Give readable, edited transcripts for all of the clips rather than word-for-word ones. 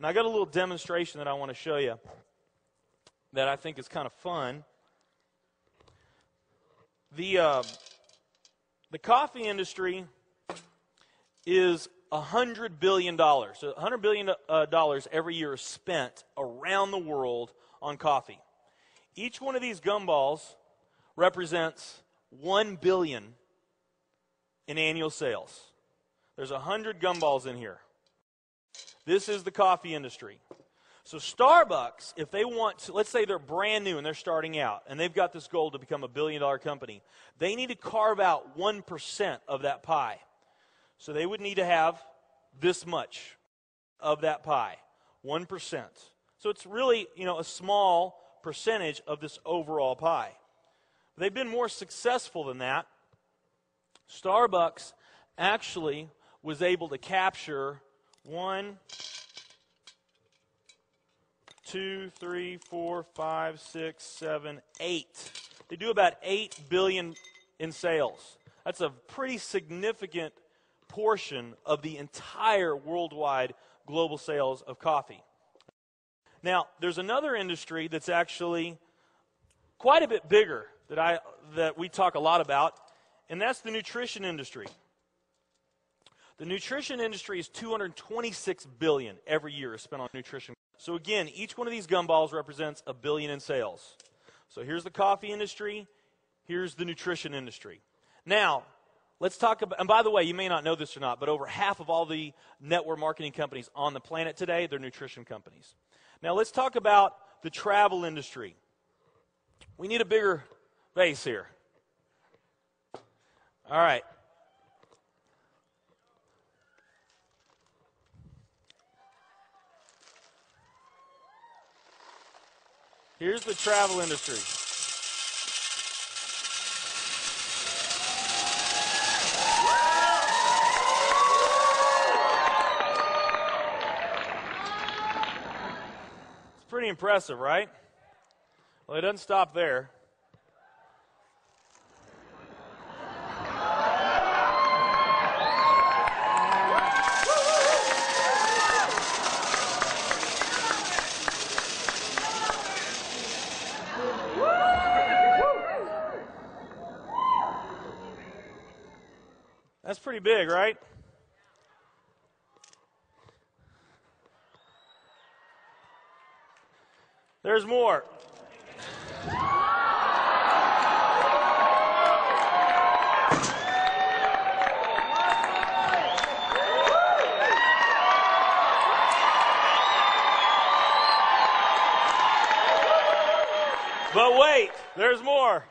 And I got a little demonstration that I want to show you that I think is kind of fun. The coffee industry is $100 billion. So $100 billion every year is spent around the world on coffee. Each one of these gumballs represents $1 billion in annual sales. There's 100 gumballs in here. This is the coffee industry. So Starbucks, if they want to, let's say they're brand new and they're starting out, and they've got this goal to become a billion-dollar company, they need to carve out 1% of that pie. So they would need to have this much of that pie, 1%. So it's really, a small percentage of this overall pie. They've been more successful than that. Starbucks actually was able to capture 1, 2, 3, 4, 5, 6, 7, 8. They do about $8 billion in sales. That's a pretty significant portion of the entire worldwide global sales of coffee. Now, there's another industry that's actually quite a bit bigger that we talk a lot about, and that's the nutrition industry. The nutrition industry is $226 billion every year is spent on nutrition. So again, each one of these gumballs represents $1 billion in sales. So here's the coffee industry, here's the nutrition industry. Now, let's talk about, and by the way, you may not know this or not, but over half of all the network marketing companies on the planet today, they're nutrition companies. Now let's talk about the travel industry. We need a bigger base here. All right. Here's the travel industry. It's pretty impressive, right? Well, it doesn't stop there. That's pretty big, right? There's more. But wait, there's more.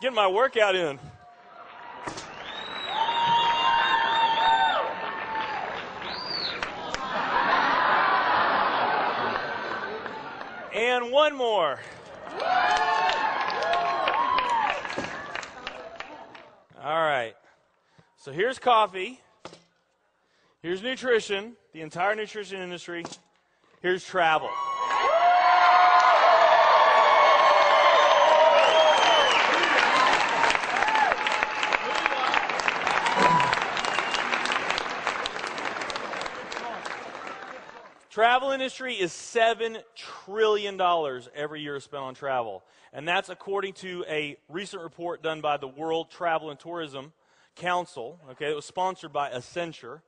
Getting my workout in. And one more. All right. So here's coffee. Here's nutrition, the entire nutrition industry. Here's travel. Travel industry is $7 trillion every year spent on travel. And that's according to a recent report done by the World Travel and Tourism Council. Okay, it was sponsored by Accenture.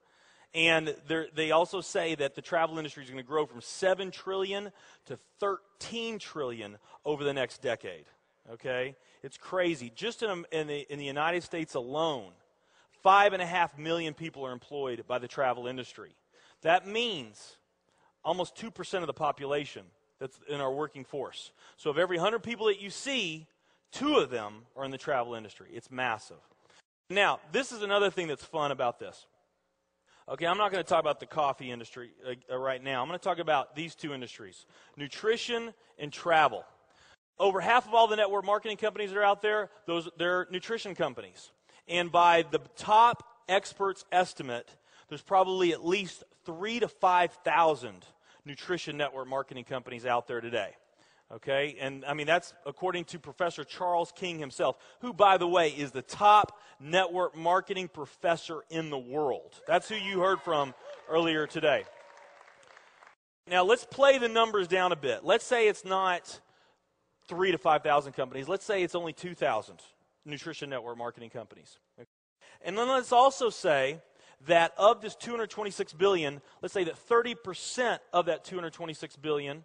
And they also say that the travel industry is going to grow from $7 trillion to $13 trillion over the next decade. Okay, it's crazy. Just in the United States alone, 5.5 million people are employed by the travel industry. That means almost 2% of the population that's in our working force. So of every 100 people that you see, 2 of them are in the travel industry. It's massive. Now, this is another thing that's fun about this. Okay, I'm not going to talk about the coffee industry right now. I'm going to talk about these 2 industries, nutrition and travel. Over half of all the network marketing companies that are out there, they're nutrition companies. And by the top experts' estimate, there's probably at least 3,000 to 5,000 nutrition network marketing companies out there today. Okay, and I mean, that's according to Professor Charles King himself, who, by the way, is the top network marketing professor in the world. That's who you heard from earlier today. Now, let's play the numbers down a bit. Let's say it's not 3,000 to 5,000 companies. Let's say it's only 2,000 nutrition network marketing companies. And then let's also say that of this $226 billion, let's say that 30% of that $226 billion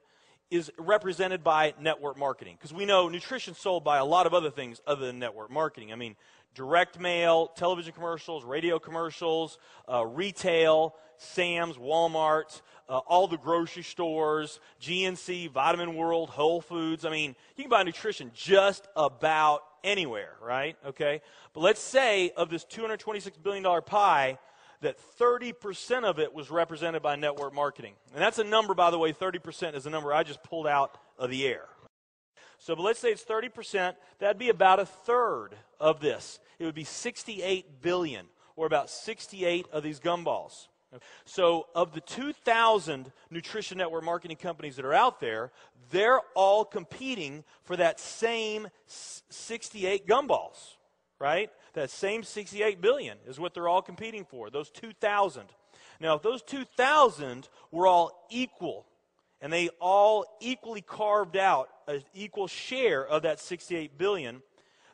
is represented by network marketing. Because we know nutrition's sold by a lot of other things other than network marketing. I mean, direct mail, television commercials, radio commercials, retail, Sam's, Walmart, all the grocery stores, GNC, Vitamin World, Whole Foods. I mean, you can buy nutrition just about anywhere, right? Okay? But let's say of this $226 billion pie, that 30% of it was represented by network marketing. And that's a number, by the way, 30% is a number I just pulled out of the air. So, but let's say it's 30%, that'd be about a third of this. It would be 68 billion, or about 68 of these gumballs. So, of the 2,000 nutrition network marketing companies that are out there, they're all competing for that same 68 gumballs, right? That same 68 billion is what they're all competing for, those 2,000. Now, if those 2,000 were all equal, and they all equally carved out an equal share of that 68 billion,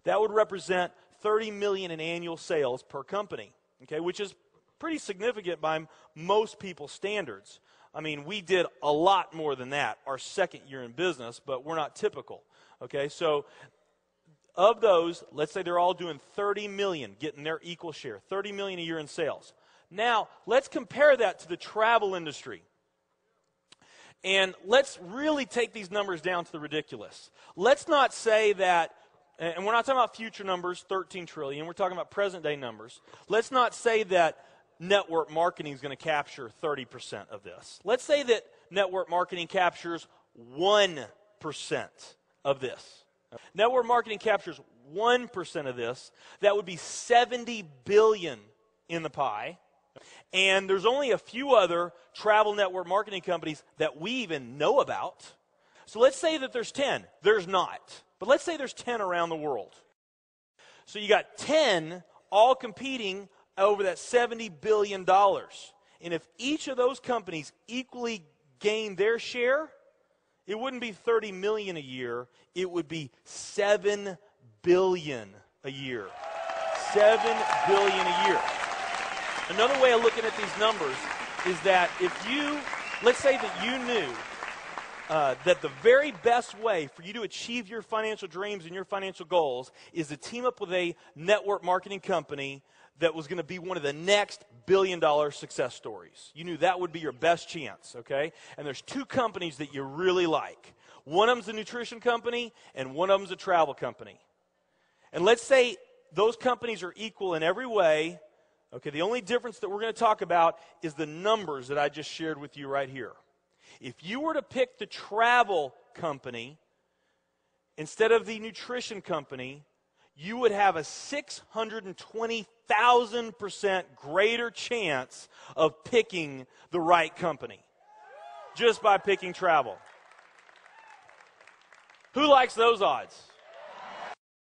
that would represent 30 million in annual sales per company, okay, which is pretty significant by most people's standards. I mean, we did a lot more than that our second year in business, but we're not typical, okay? So, of those, let's say they're all doing 30 million, getting their equal share, 30 million a year in sales. Now, let's compare that to the travel industry. And let's really take these numbers down to the ridiculous. Let's not say that, and we're not talking about future numbers, 13 trillion, we're talking about present day numbers. Let's not say that network marketing is going to capture 30% of this. Let's say that network marketing captures 1% of this. Network marketing captures 1% of this. That would be 70 billion in the pie. And there's only a few other travel network marketing companies that we even know about. So let's say that there's 10. There's not. But let's say there's 10 around the world. So you got 10 all competing over that $70 billion. And if each of those companies equally gain their share, it wouldn't be 30 million a year, it would be 7 billion a year. 7 billion a year. Another way of looking at these numbers is that if you, let's say that you knew that the very best way for you to achieve your financial dreams and your financial goals is to team up with a network marketing company that was going to be one of the next billion-dollar success stories. You knew that would be your best chance, okay? And there's two companies that you really like. One of them's a nutrition company, and one of them's a travel company. And let's say those companies are equal in every way. Okay, the only difference that we're going to talk about is the numbers that I just shared with you right here. If you were to pick the travel company instead of the nutrition company, you would have a 620,000% greater chance of picking the right company just by picking travel. Who likes those odds?